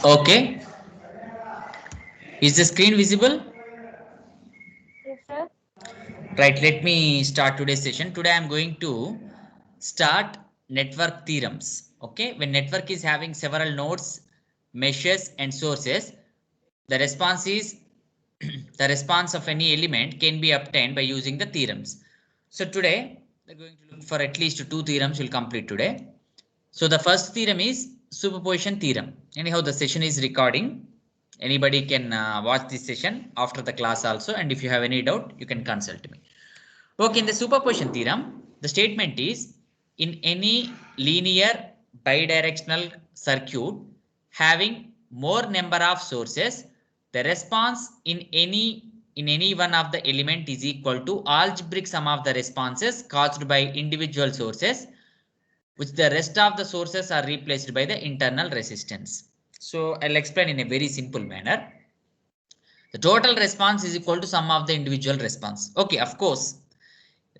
Okay. Is the screen visible? Yes, sir. Right, let me start today's session. Today I am going to start network theorems. Okay, when network is having several nodes, meshes and sources, the response is the response of any element can be obtained by using the theorems. So today we're going to look for at least two theorems we'll complete today. So the first theorem is superposition theorem. Anyhow, the session is recording. Anybody can watch this session after the class also, and if you have any doubt, you can consult me. Okay, in the superposition theorem, the statement is in any linear bidirectional circuit having more number of sources, the response in any one of the element is equal to algebraic sum of the responses caused by individual sources, which the rest of the sources are replaced by the internal resistance. So I'll explain in a very simple manner. The total response is equal to sum of the individual response. Okay, of course,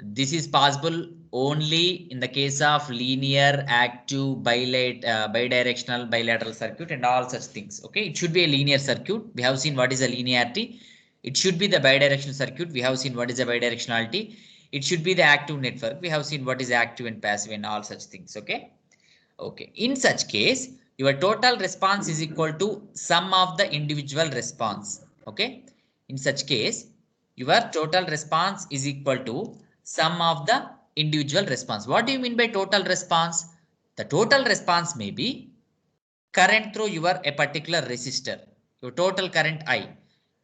this is possible only in the case of linear, active, bidirectional, bilateral circuit and all such things. Okay, it should be a linear circuit. We have seen what is a linearity. It should be the bidirectional circuit. We have seen what is a bidirectionality. It should be the active network. We have seen what is active and passive and all such things. Okay. Okay. In such case, your total response is equal to sum of the individual response. Okay. In such case, your total response is equal to sum of the individual response. What do you mean by total response? The total response may be current through your a particular resistor. Your total current I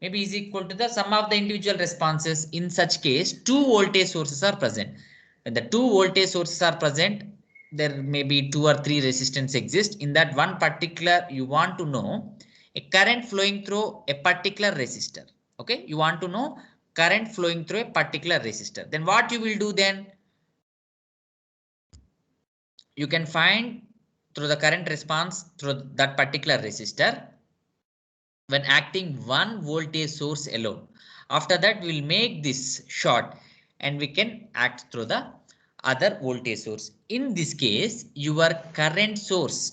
maybe is equal to the sum of the individual responses. In such case, two voltage sources are present. When the two voltage sources are present, there may be two or three resistance exist. In that one particular, you want to know a current flowing through a particular resistor. Okay, you want to know current flowing through a particular resistor. Then what you will do then? You can find through the current response through that particular resistor when acting one voltage source alone. After that, we will make this short and we can act through the other voltage source. In this case, your current source,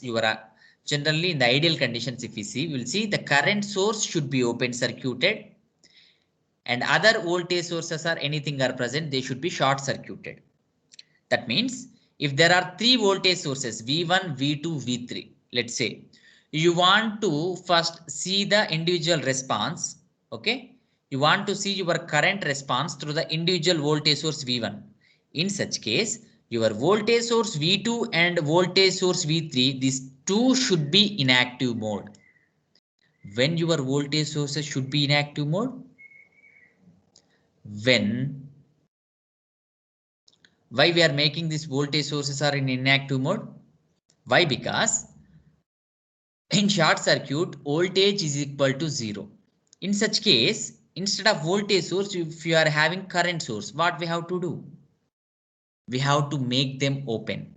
generally in the ideal conditions, if we see, we will see the current source should be open circuited and other voltage sources or anything are present, they should be short circuited. That means if there are three voltage sources V1, V2, V3, let's say you want to first see the individual response. Okay, you want to see your current response through the individual voltage source V1. In such case, your voltage source V2 and voltage source V3, these two should be in active mode. When your voltage sources should be in active mode? When Why we are making these voltage sources are in inactive mode? Why? Because in short circuit, voltage is equal to 0. In such case, instead of voltage source, if you are having current source, what we have to do? We have to make them open.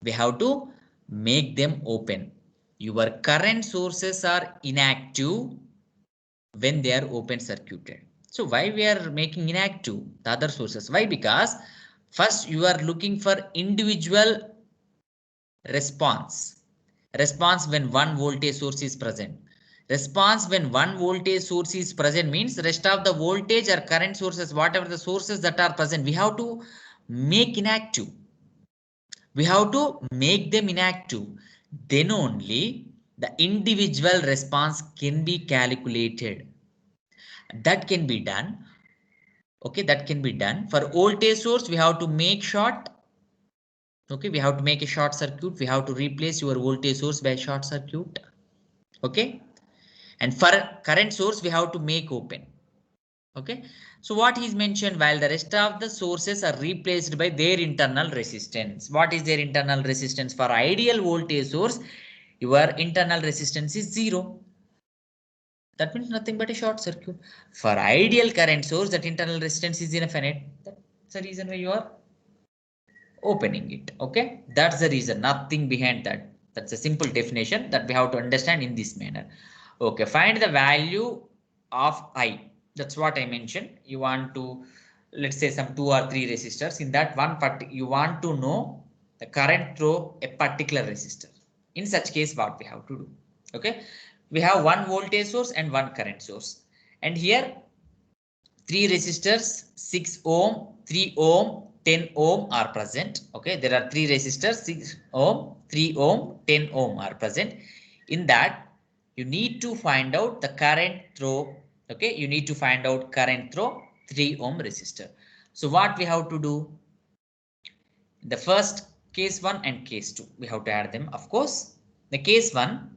We have to make them open. Your current sources are inactive when they are open circuited. So why we are making inactive the other sources? Why? Because first you are looking for individual response when one voltage source is present. Response when one voltage source is present means rest of the voltage or current sources, whatever the sources that are present, we have to make inactive. We have to make them inactive. Then only the individual response can be calculated. That can be done. Okay, that can be done. For voltage source, we have to make short. Okay, we have to make a short circuit. We have to replace your voltage source by short circuit. Okay, and for current source, we have to make open. Okay, so what is mentioned, while the rest of the sources are replaced by their internal resistance. What is their internal resistance? For ideal voltage source, your internal resistance is 0. That means nothing but a short circuit. For ideal current source, that internal resistance is infinite. That's the reason why you are opening it. Okay, that's the reason, nothing behind that. That's a simple definition that we have to understand in this manner. Okay, find the value of I. That's what I mentioned. You want to, let's say some 2 or 3 resistors. In that one part, you want to know the current through a particular resistor. In such case, what we have to do? Okay, we have one voltage source and one current source, and here 3 resistors, 6 ohm, 3 ohm, 10 ohm are present. Okay, there are 3 resistors, 6 ohm, 3 ohm, 10 ohm are present. In that, you need to find out the current through. Okay, you need to find out current through 3 ohm resistor. So what we have to do? The first case 1 and case 2, we have to add them. Of course, the case 1,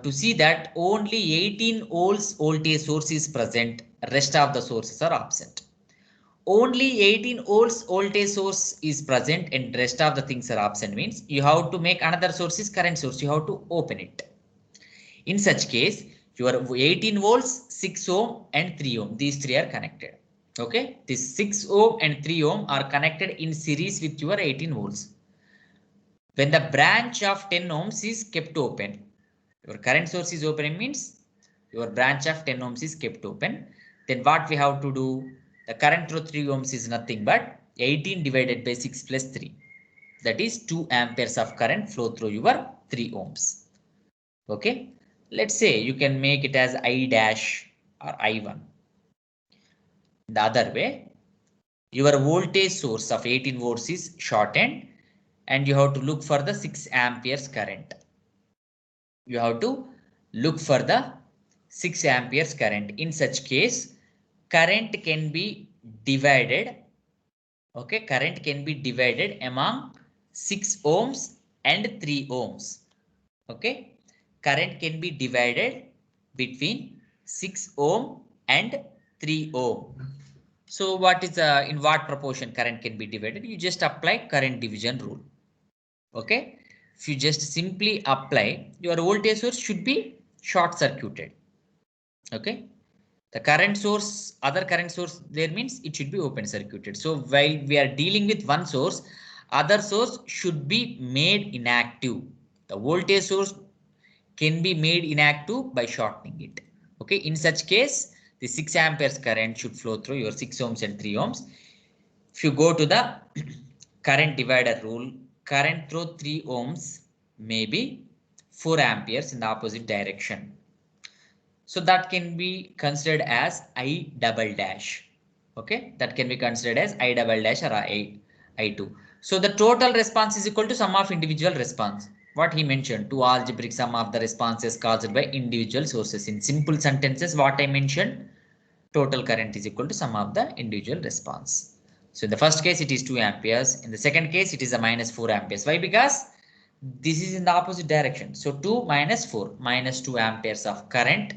to see that only 18 volts voltage source is present, rest of the sources are absent. Only 18 volts voltage source is present and rest of the things are absent means you have to make another source is current source. You have to open it. In such case, your 18 volts, 6 ohm and 3 ohm. These three are connected. Okay, this 6 ohm and 3 ohm are connected in series with your 18 volts. When the branch of 10 ohms is kept open, your current source is open means your branch of 10 ohms is kept open. Then what we have to do? The current through 3 ohms is nothing but 18 divided by 6 plus 3. That is 2 amperes of current flow through your 3 ohms. Okay. Let's say you can make it as I dash or I1. The other way, your voltage source of 18 volts is shortened and you have to look for the 6 amperes current. You have to look for the 6 amperes current. In such case, current can be divided. Okay, current can be divided among 6 ohms and 3 ohms. Okay, current can be divided between 6 ohm and 3 ohm. So what is in what proportion current can be divided? You just apply current division rule. Okay, if you just simply apply, your voltage source should be short circuited. Okay, the current source, other current source there means it should be open circuited. So while we are dealing with one source, other source should be made inactive. The voltage source can be made inactive by shortening it. Okay, in such case, the 6 amperes current should flow through your 6 ohms and 3 ohms. If you go to the current divider rule, current through 3 ohms may be 4 amperes in the opposite direction. So that can be considered as I double dash. Okay, that can be considered as I double dash or I2. So the total response is equal to sum of individual response. What he mentioned, two algebraic sum of the responses caused by individual sources. In simple sentences, what I mentioned, total current is equal to sum of the individual response. So in the first case, it is 2 amperes. In the second case, it is a minus 4 amperes. Why? Because this is in the opposite direction. So 2 minus 4, minus 2 amperes of current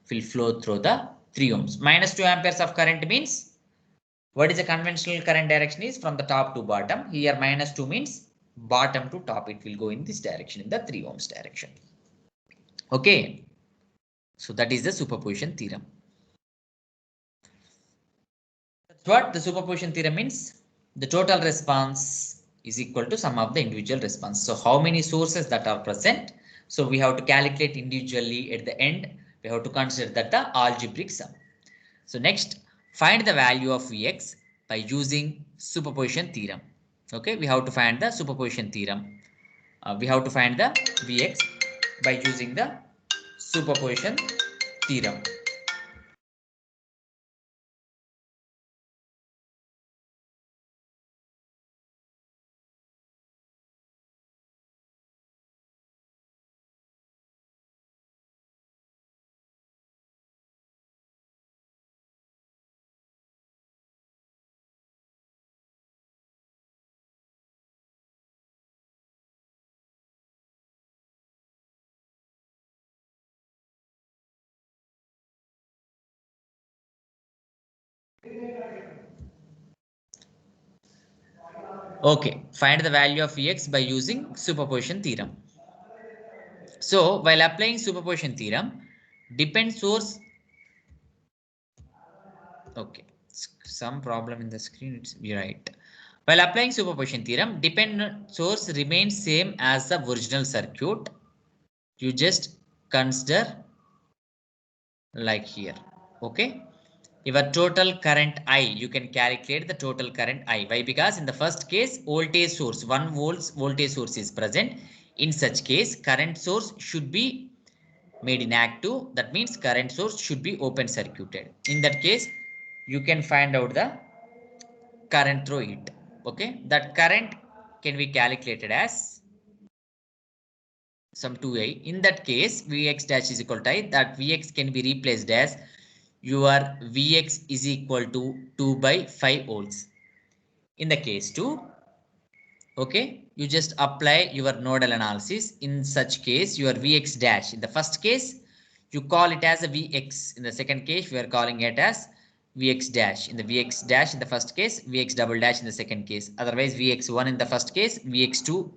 will flow through the 3 ohms. Minus 2 amperes of current means what is the conventional current direction is from the top to bottom. Here minus 2 means bottom to top. It will go in this direction, in the 3 ohms direction. Okay. So that is the superposition theorem. That's what the superposition theorem means. The total response is equal to sum of the individual response. So how many sources that are present? So we have to calculate individually at the end. We have to consider that the algebraic sum. So next, find the value of Vx by using superposition theorem. Okay, we have to find the superposition theorem. We have to find the Vx by using the superposition theorem. Okay, find the value of Vx by using superposition theorem. So while applying superposition theorem, depend source. Okay, some problem in the screen. It's right. While applying superposition theorem, dependent source remains same as the original circuit. You just consider like here. Okay. your total current I, you can calculate the total current I. Why? Because in the first case, voltage source, 1 volts voltage source is present. In such case, current source should be made inactive. That means current source should be open circuited. In that case, you can find out the current through it. Okay, that current can be calculated as some 2I. In that case, Vx dash is equal to I. That Vx can be replaced as your Vx is equal to 2 by 5 volts. In the case 2, okay, you just apply your nodal analysis. In such case, your Vx dash. In the first case, you call it as a Vx. In the second case, we are calling it as Vx dash. In the Vx dash in the first case, Vx double dash in the second case. Otherwise, Vx1 in the first case, Vx2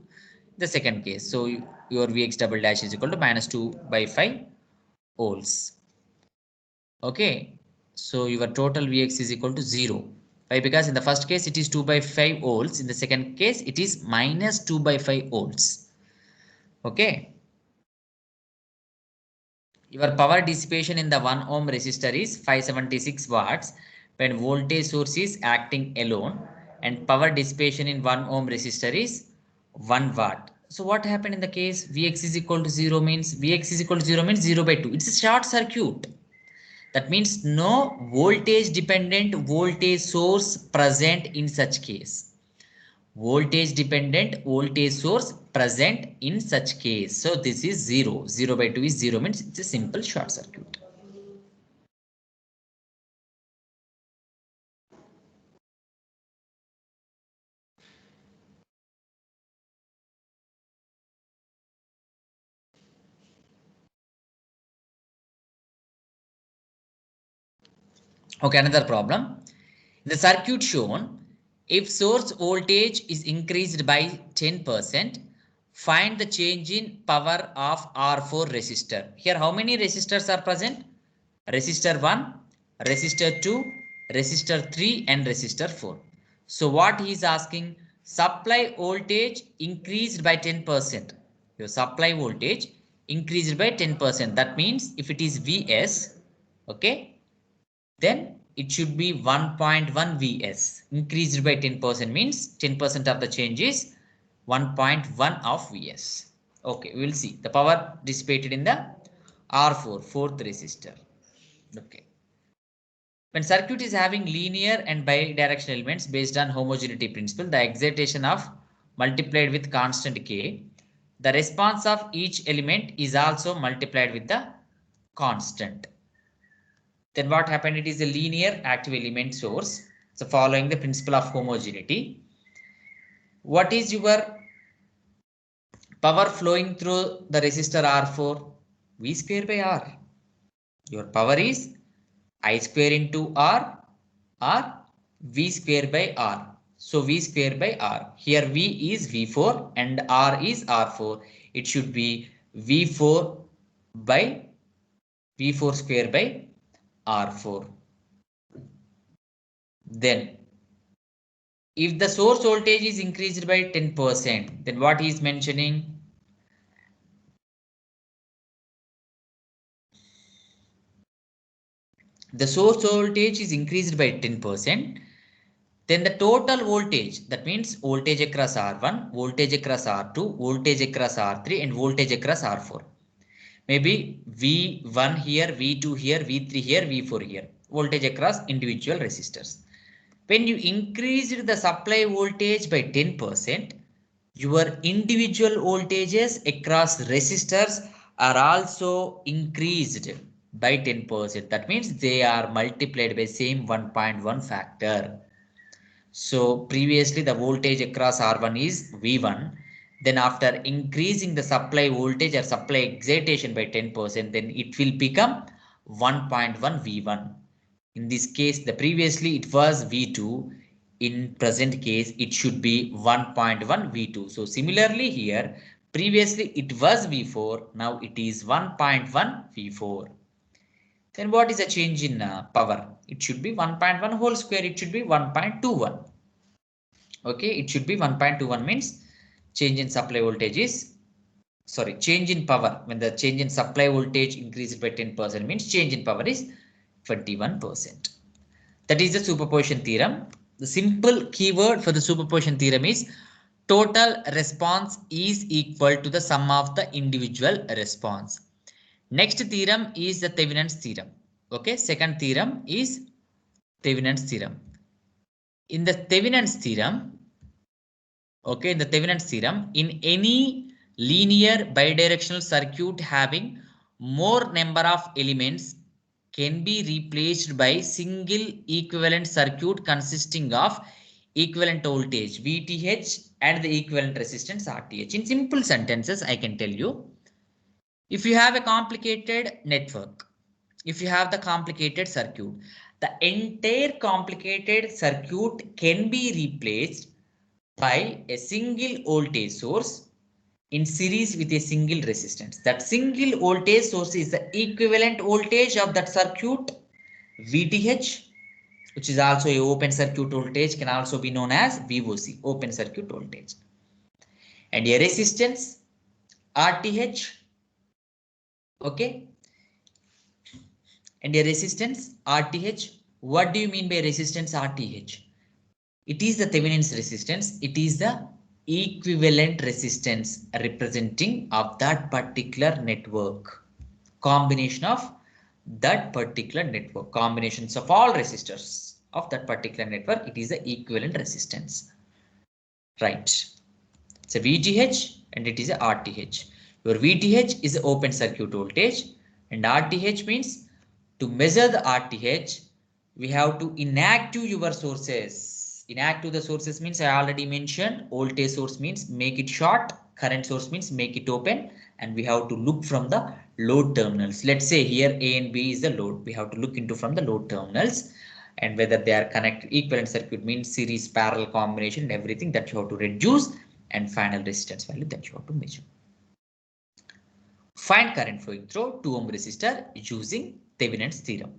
the second case. So your Vx double dash is equal to minus 2 by 5 volts. Okay, so your total Vx is equal to 0. Why? Because in the first case it is 2 by 5 volts. In the second case it is minus 2 by 5 volts. Okay. Your power dissipation in the 1 ohm resistor is 576 watts when voltage source is acting alone, and power dissipation in 1 ohm resistor is 1 watt. So what happened in the case Vx is equal to 0 means Vx is equal to 0 means 0 by 2. It's a short circuit. That means no voltage dependent voltage source present in such case. Voltage dependent voltage source present in such case. So this is 0. 0 by 2 is 0 means it's a simple short circuit. Okay, another problem. In the circuit shown, if source voltage is increased by 10%, find the change in power of R4 resistor. Here, how many resistors are present? Resistor 1, resistor 2, resistor 3 and resistor 4. So what he is asking, supply voltage increased by 10%. Your supply voltage increased by 10%. That means if it is Vs, okay, then it should be 1.1 Vs. Increased by 10% means 10% of the change is 1.1 of Vs. Okay, we will see the power dissipated in the R4, fourth resistor. Okay. When circuit is having linear and bidirectional elements based on homogeneity principle, the excitation of multiplied with constant K, the response of each element is also multiplied with the constant. Then what happened? It is a linear active element source. So following the principle of homogeneity, what is your power flowing through the resistor R4? V square by R. Your power is I square into R or V square by R. So V square by R. Here V is V4 and R is R4. It should be V4 by V4 square by R4. Then if the source voltage is increased by 10%, then what he is mentioning? The source voltage is increased by 10%. Then the total voltage, that means voltage across R1, voltage across R2, voltage across R3 and voltage across R4. Maybe V1 here, V2 here, V3 here, V4 here. Voltage across individual resistors. When you increased the supply voltage by 10%, your individual voltages across resistors are also increased by 10%. That means they are multiplied by same 1.1 factor. So previously the voltage across R1 is V1. Then after increasing the supply voltage or supply excitation by 10%, then it will become 1.1 V1. In this case, the previously it was V2. In present case, it should be 1.1 V2. So similarly here, previously it was V4. Now it is 1.1 V4. Then what is the change in power? It should be 1.1 whole square. It should be 1.21. Okay, it should be 1.21 means change in supply voltage is, sorry, change in power. When the change in supply voltage increases by 10% means change in power is 21%. That is the superposition theorem. The simple keyword for the superposition theorem is total response is equal to the sum of the individual response. Next theorem is the Thevenin's theorem. Okay, second theorem is Thevenin's theorem. In the Thevenin's theorem, okay, in the Thevenin's theorem, in any linear bidirectional circuit having more number of elements can be replaced by single equivalent circuit consisting of equivalent voltage VTH and the equivalent resistance RTH. In simple sentences, I can tell you, if you have a complicated network, if you have the complicated circuit, the entire complicated circuit can be replaced by a single voltage source in series with a single resistance. That single voltage source is the equivalent voltage of that circuit VTH, which is also a open circuit voltage, can also be known as VOC, open circuit voltage, and a resistance RTH. Okay, and a resistance RTH. What do you mean by resistance RTH? It is the Thevenin's resistance. It is the equivalent resistance representing of that particular network. Combination of that particular network. Combinations of all resistors of that particular network. It is the equivalent resistance. Right. It's a VTH and it is a RTH. Your VTH is the open circuit voltage and RTH means to measure the RTH, we have to inactive your sources. Inactive the sources means I already mentioned voltage source means make it short, current source means make it open, and we have to look from the load terminals. Let's say here A and B is the load. We have to look into from the load terminals and whether they are connected. Equivalent circuit means series, parallel combination, and everything that you have to reduce, and final resistance value that you have to measure. Find current flowing through 2 ohm resistor using Thevenin's theorem.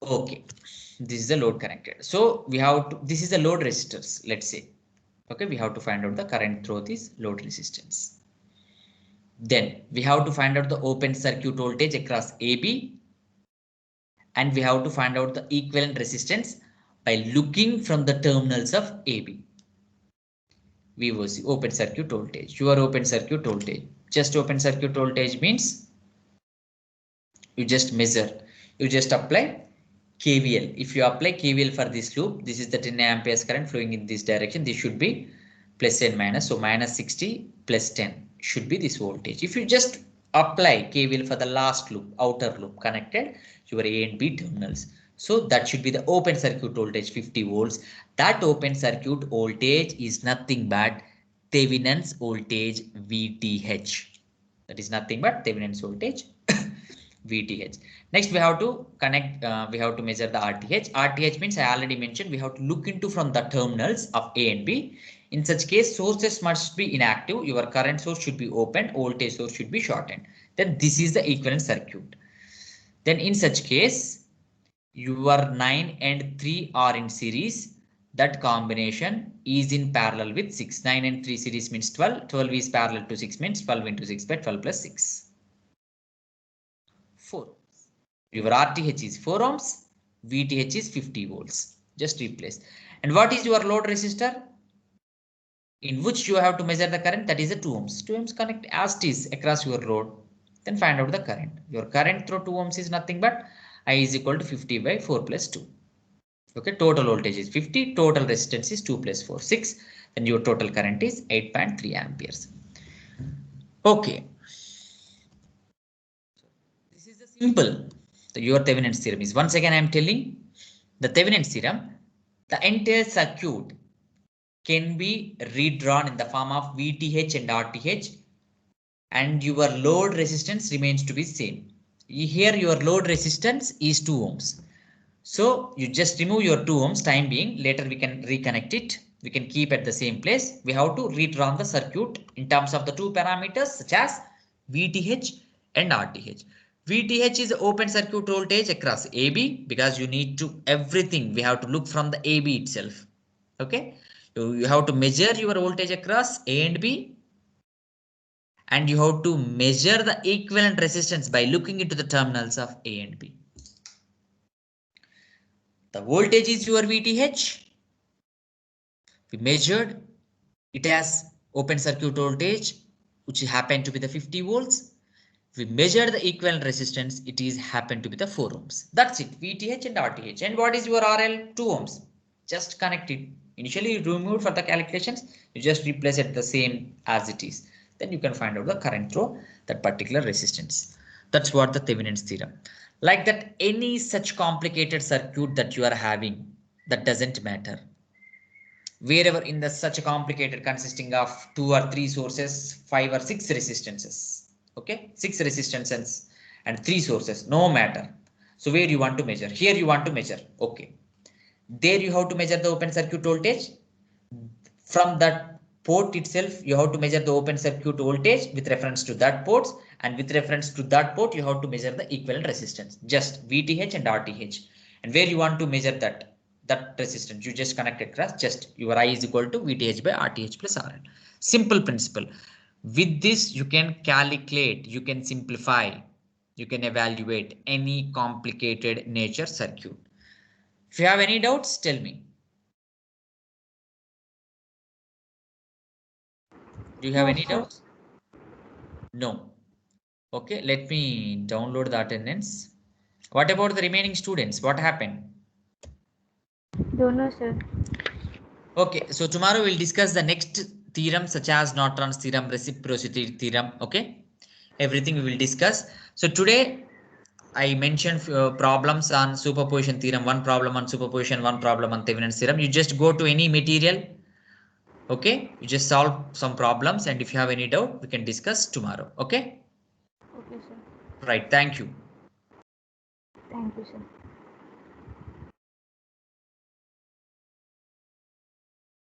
Okay, this is the load connected. So we have to, this is the load resistors, let's say. Okay, we have to find out the current through this load resistance. Then we have to find out the open circuit voltage across AB. And we have to find out the equivalent resistance by looking from the terminals of AB. VOC, open circuit voltage, your open circuit voltage. Just open circuit voltage means you just measure, you just apply KVL. If you apply KVL for this loop, this is the 10 amperes current flowing in this direction. This should be plus and minus. So minus 60 plus 10 should be this voltage. If you just apply KVL for the last loop, outer loop connected your A and B terminals. So that should be the open circuit voltage 50 volts. That open circuit voltage is nothing but Thevenin's voltage VTH. That is nothing but Thevenin's voltage VTH. Next we have to connect, we have to measure the RTH. RTH means I already mentioned we have to look into from the terminals of A and B. In such case, sources must be inactive. Your current source should be open, voltage source should be shortened. Then this is the equivalent circuit. Then in such case, your 9 and 3 are in series. That combination is in parallel with 6. 9 and 3 series means 12. 12 is parallel to 6 means 12 into 6 by 12 plus 6. 4. Your RTH is 4 ohms. VTH is 50 volts. Just replace. And what is your load resistor? In which you have to measure the current, that is a 2 ohms. 2 ohms connect as it is across your load. Then find out the current. Your current through 2 ohms is nothing but I is equal to 50 by 4 plus 2. Okay, total voltage is 50, total resistance is 2 plus 4, 6. Then your total current is 8.3 amperes. Okay. This is the simple. Your Thevenin's theorem is, once again I am telling the Thevenin's theorem, the entire circuit can be redrawn in the form of VTH and RTH, and your load resistance remains to be same. Here your load resistance is 2 ohms. So you just remove your 2 ohms time being, later we can reconnect it. We can keep at the same place. We have to redraw the circuit in terms of the two parameters such as VTH and RTH. VTH is open circuit voltage across AB because you need to everything. We have to look from the AB itself. Okay. You have to measure your voltage across A and B. And you have to measure the equivalent resistance by looking into the terminals of A and B. The voltage is your VTH. We measured it as open circuit voltage, which happened to be the 50 volts. We measure the equivalent resistance, it is happened to be the 4 ohms. That's it, VTH and RTH. And what is your RL? 2 ohms. Just connect it. Initially you remove for the calculations, you just replace it the same as it is. Then you can find out the current through that particular resistance. That's what the Thevenin's theorem. Like that, any such complicated circuit that you are having, that doesn't matter. Wherever in the such a complicated consisting of 2 or 3 sources, 5 or 6 resistances. Okay, 6 resistances and 3 sources, no matter. So where you want to measure? Here you want to measure. Okay. There you have to measure the open circuit voltage. From that port itself, you have to measure the open circuit voltage with reference to that port, and with reference to that port, you have to measure the equivalent resistance, just VTH and RTH. And where you want to measure that resistance, you just connect it across, just your I is equal to VTH by RTH plus RL. Simple principle. With this, you can calculate, you can simplify, you can evaluate any complicated nature circuit. If you have any doubts, tell me. Do you have any doubts? No. Okay, let me download the attendance. What about the remaining students? What happened? Don't know, sir. Okay, so tomorrow we'll discuss the next theorem such as Norton's theorem, reciprocity theorem. Okay, everything we will discuss. So today I mentioned problems on superposition theorem, one problem on superposition, one problem on Thevenin's theorem. You just go to any material. Okay, you just solve some problems, and if you have any doubt, we can discuss tomorrow. Okay. Okay, sir. Right. Thank you. Thank you, sir.